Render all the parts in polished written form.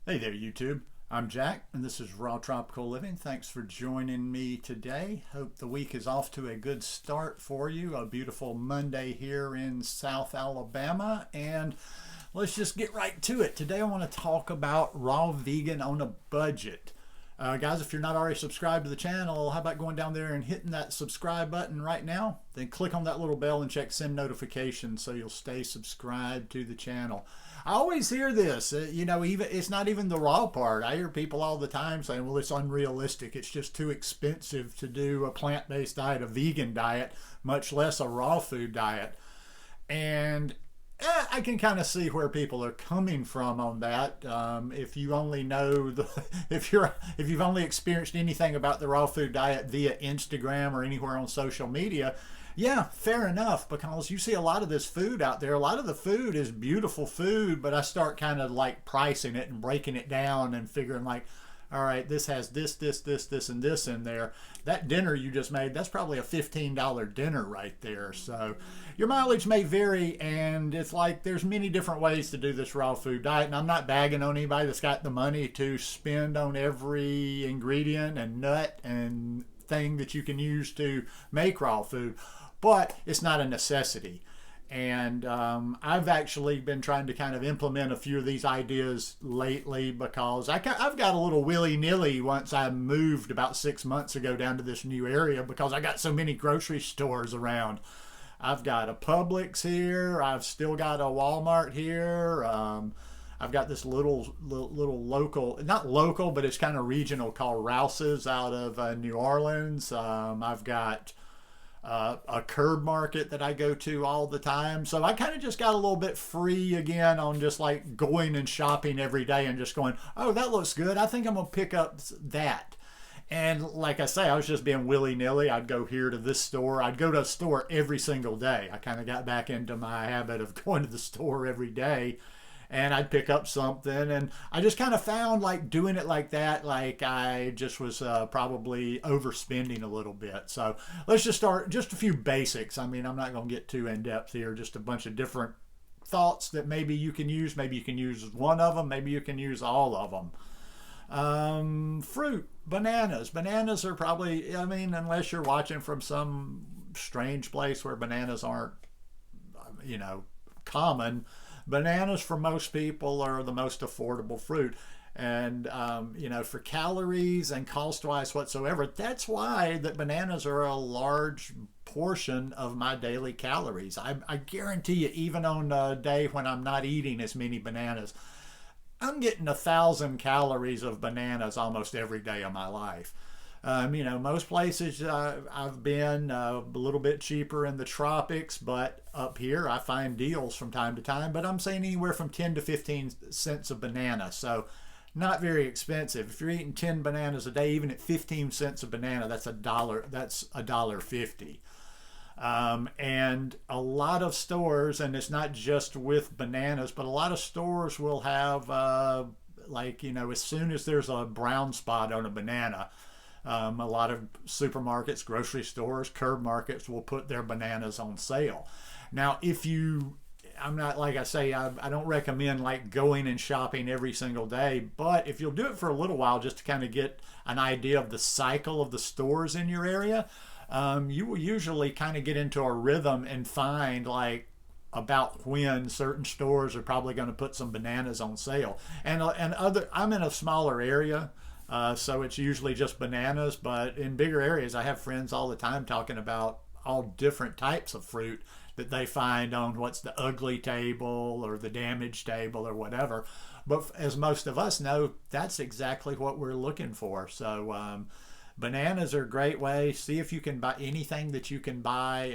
Hey there, YouTube. I'm Jack, and this is Raw Tropical Living. Thanks for joining me today. Hope the week is off to a good start for you. A beautiful Monday here in South Alabama, and let's just get right to it. Today I want to talk about raw vegan on a budget. Guys, if you're not already subscribed to the channel, how about going down there and hitting that subscribe button right now? Then click on that little bell and check send notifications so you'll stay subscribed to the channel. I always hear this, even it's not even the raw part. I hear people all the time saying, well, it's unrealistic. It's just too expensive to do a plant-based diet, a vegan diet, much less a raw food diet. And I can kind of see where people are coming from on that. If you only know if you've only experienced anything about the raw food diet via Instagram or anywhere on social media, yeah, fair enough, because you see a lot of this food out there. A lot of the food is beautiful food, but I start kind of like pricing it and breaking it down and figuring like, all right, this has this, and this in there. That dinner you just made, that's probably a $15 dinner right there. So your mileage may vary, and it's like there's many different ways to do this raw food diet. And I'm not bagging on anybody that's got the money to spend on every ingredient and nut and thing that you can use to make raw food, but it's not a necessity. And I've actually been trying to kind of implement a few of these ideas lately because I've got a little willy-nilly once I moved about 6 months ago down to this new area because I got so many grocery stores around. I've got a Publix here. I've still got a Walmart here. I've got this little local, not local, but it's kind of regional called Rouse's out of New Orleans. I've got a curb market that I go to all the time. So I kind of just got a little bit free again on just like going and shopping every day and just going, oh, that looks good. I think I'm going to pick up that. And like I say, I was just being willy-nilly. I'd go here to this store. I'd go to a store every single day. I kind of got back into my habit of going to the store every day. And I'd pick up something, and I just kind of found like doing it like that, like I just was probably overspending a little bit. So let's just start just a few basics. I mean, I'm not going to get too in depth here, just a bunch of different thoughts that maybe you can use. Maybe you can use one of them, maybe you can use all of them. Fruit, bananas. Bananas are probably, I mean, unless you're watching from some strange place where bananas aren't, common, bananas for most people are the most affordable fruit. And, for calories and cost-wise whatsoever, that's why that bananas are a large portion of my daily calories. I guarantee you, even on a day when I'm not eating as many bananas, I'm getting 1,000 calories of bananas almost every day of my life. Most places I've been a little bit cheaper in the tropics, but up here I find deals from time to time. But I'm saying anywhere from 10 to 15 cents a banana, so not very expensive. If you're eating 10 bananas a day, even at 15 cents a banana, that's $1. That's $1.50. And a lot of stores, and it's not just with bananas, but a lot of stores will have as soon as there's a brown spot on a banana. A lot of supermarkets, grocery stores, curb markets will put their bananas on sale. Now, I'm not, like I say, I don't recommend like going and shopping every single day, but if you'll do it for a little while just to kind of get an idea of the cycle of the stores in your area, you will usually kind of get into a rhythm and find like about when certain stores are probably going to put some bananas on sale. And I'm in a smaller area. So it's usually just bananas, but in bigger areas, I have friends all the time talking about all different types of fruit that they find on what's the ugly table or the damaged table or whatever. But as most of us know, that's exactly what we're looking for. So bananas are a great way. See if you can buy anything that you can buy,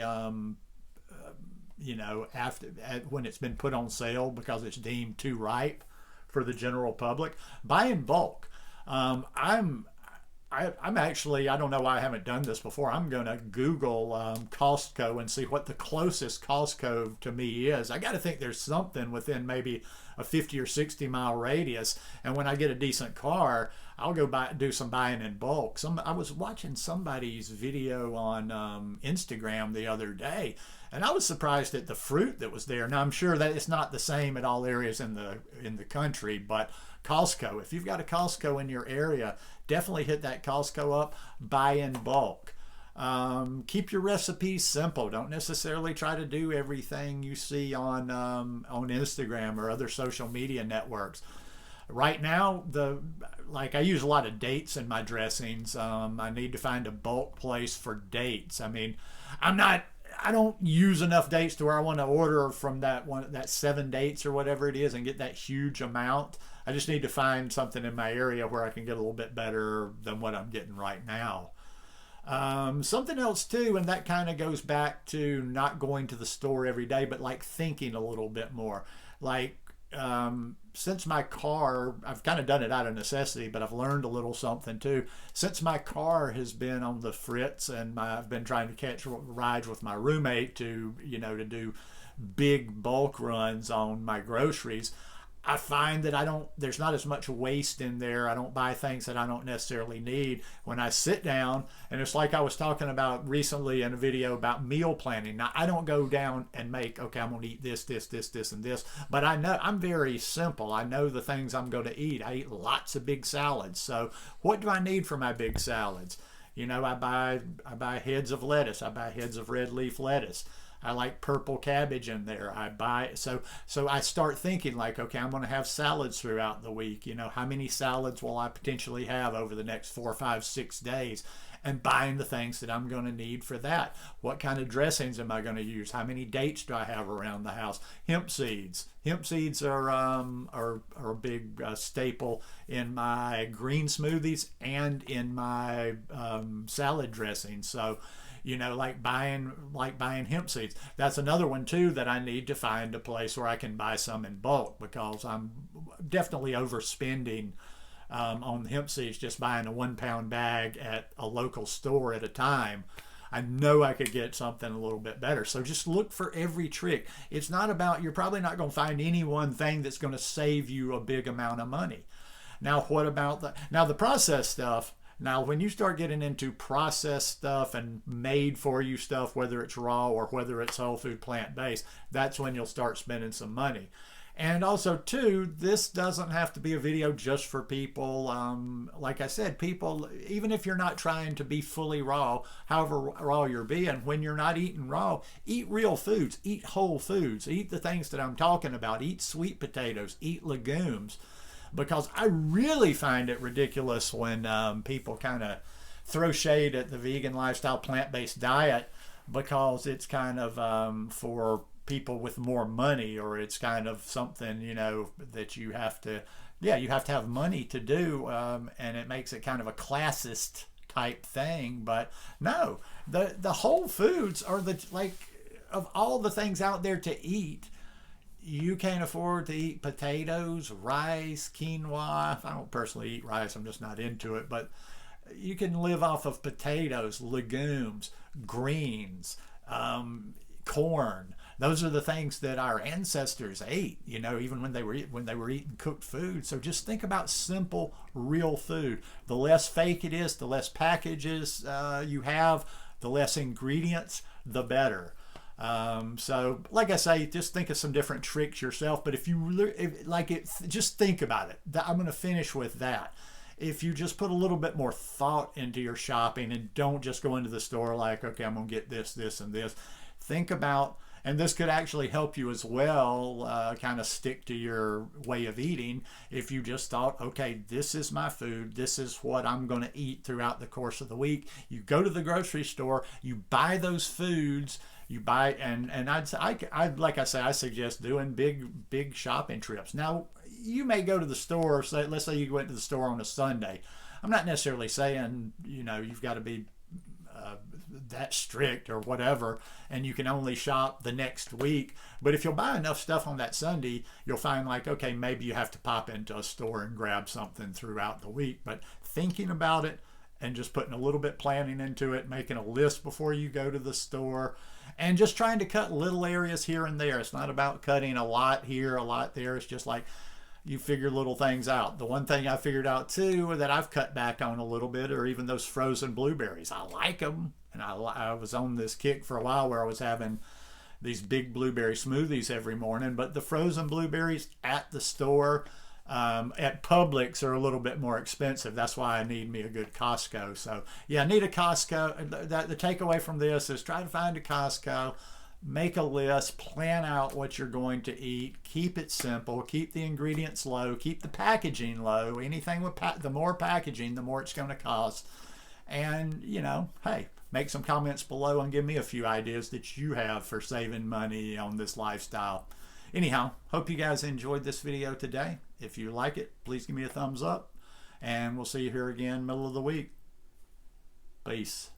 when it's been put on sale because it's deemed too ripe for the general public. Buy in bulk. I'm actually, I don't know why I haven't done this before. I'm going to Google Costco and see what the closest Costco to me is. I got to think there's something within maybe a 50 or 60 mile radius. And when I get a decent car, I'll go do some buying in bulk. I was watching somebody's video on Instagram the other day, and I was surprised at the fruit that was there. Now I'm sure that it's not the same at all areas in the country, but Costco. If you've got a Costco in your area, definitely hit that Costco up, buy in bulk. Keep your recipes simple. Don't necessarily try to do everything you see on Instagram or other social media networks. Right now, I use a lot of dates in my dressings. I need to find a bulk place for dates. I mean, I don't use enough dates to where I want to order from that 7 dates or whatever it is and get that huge amount. I just need to find something in my area where I can get a little bit better than what I'm getting right now. Something else too, and that kind of goes back to not going to the store every day, but like thinking a little bit more. Like, since my car, I've kind of done it out of necessity, but I've learned a little something too. Since my car has been on the fritz and I've been trying to catch rides with my roommate to do big bulk runs on my groceries, I find that there's not as much waste in there. I don't buy things that I don't necessarily need when I sit down. And it's like I was talking about recently in a video about meal planning. Now, I don't go down and make, okay, I'm going to eat this, this, this, this, and this. But I know I'm very simple. I know the things I'm going to eat. I eat lots of big salads. So what do I need for my big salads? I buy heads of lettuce. I buy heads of red leaf lettuce. I like purple cabbage in there. So I start thinking like, okay, I'm going to have salads throughout the week. How many salads will I potentially have over the next 4, 5, 6 days? And buying the things that I'm going to need for that. What kind of dressings am I going to use? How many dates do I have around the house? Hemp seeds. Hemp seeds are a big staple in my green smoothies and in my salad dressing. So, like buying hemp seeds. That's another one too that I need to find a place where I can buy some in bulk, because I'm definitely overspending on hemp seeds, just buying a 1 pound bag at a local store at a time. I know I could get something a little bit better. So just look for every trick. It's not about, you're probably not going to find any one thing that's going to save you a big amount of money. Now, what about the processed stuff? Now, when you start getting into processed stuff and made for you stuff, whether it's raw or whether it's whole food plant-based, that's when you'll start spending some money. And also, too, this doesn't have to be a video just for people. Like I said, people, even if you're not trying to be fully raw, however raw you're being, when you're not eating raw, eat real foods, eat whole foods, eat the things that I'm talking about, eat sweet potatoes, eat legumes. Because I really find it ridiculous when people kind of throw shade at the vegan lifestyle, plant-based diet, because it's kind of for people with more money, or it's kind of something that you have to have money to do, and it makes it kind of a classist type thing. But no, the whole foods are of all the things out there to eat. You can't afford to eat potatoes, rice, quinoa. I don't personally eat rice, I'm just not into it, but you can live off of potatoes, legumes, greens, corn. Those are the things that our ancestors ate, even when they were eating cooked food. So just think about simple, real food. The less fake it is, the less packages you have, the less ingredients, the better. So like I say, just think of some different tricks yourself. But just think about it. I'm going to finish with that. If you just put a little bit more thought into your shopping and don't just go into the store like, okay, I'm going to get this, this, and this. Think about, and this could actually help you as well, kind of stick to your way of eating. If you just thought, okay, this is my food, this is what I'm going to eat throughout the course of the week. You go to the grocery store, you buy those foods. You buy, and like I say, I suggest doing big shopping trips. Now, you may go to the store, let's say you went to the store on a Sunday. I'm not necessarily saying, you've got to be that strict or whatever, and you can only shop the next week. But if you'll buy enough stuff on that Sunday, you'll find like, okay, maybe you have to pop into a store and grab something throughout the week. But thinking about it and just putting a little bit planning into it, making a list before you go to the store, and just trying to cut little areas here and there. It's not about cutting a lot here, a lot there. It's just like you figure little things out. The one thing I figured out too that I've cut back on a little bit are even those frozen blueberries. I like them, and I was on this kick for a while where I was having these big blueberry smoothies every morning. But the frozen blueberries at the store, At Publix are a little bit more expensive. That's why I need me a good Costco. So yeah, I need a Costco. The takeaway from this is try to find a Costco, make a list, plan out what you're going to eat, keep it simple, keep the ingredients low, keep the packaging low. Anything with the more packaging, the more it's going to cost. And hey, make some comments below and give me a few ideas that you have for saving money on this lifestyle. Anyhow, hope you guys enjoyed this video today. If you like it, please give me a thumbs up, and we'll see you here again middle of the week. Peace.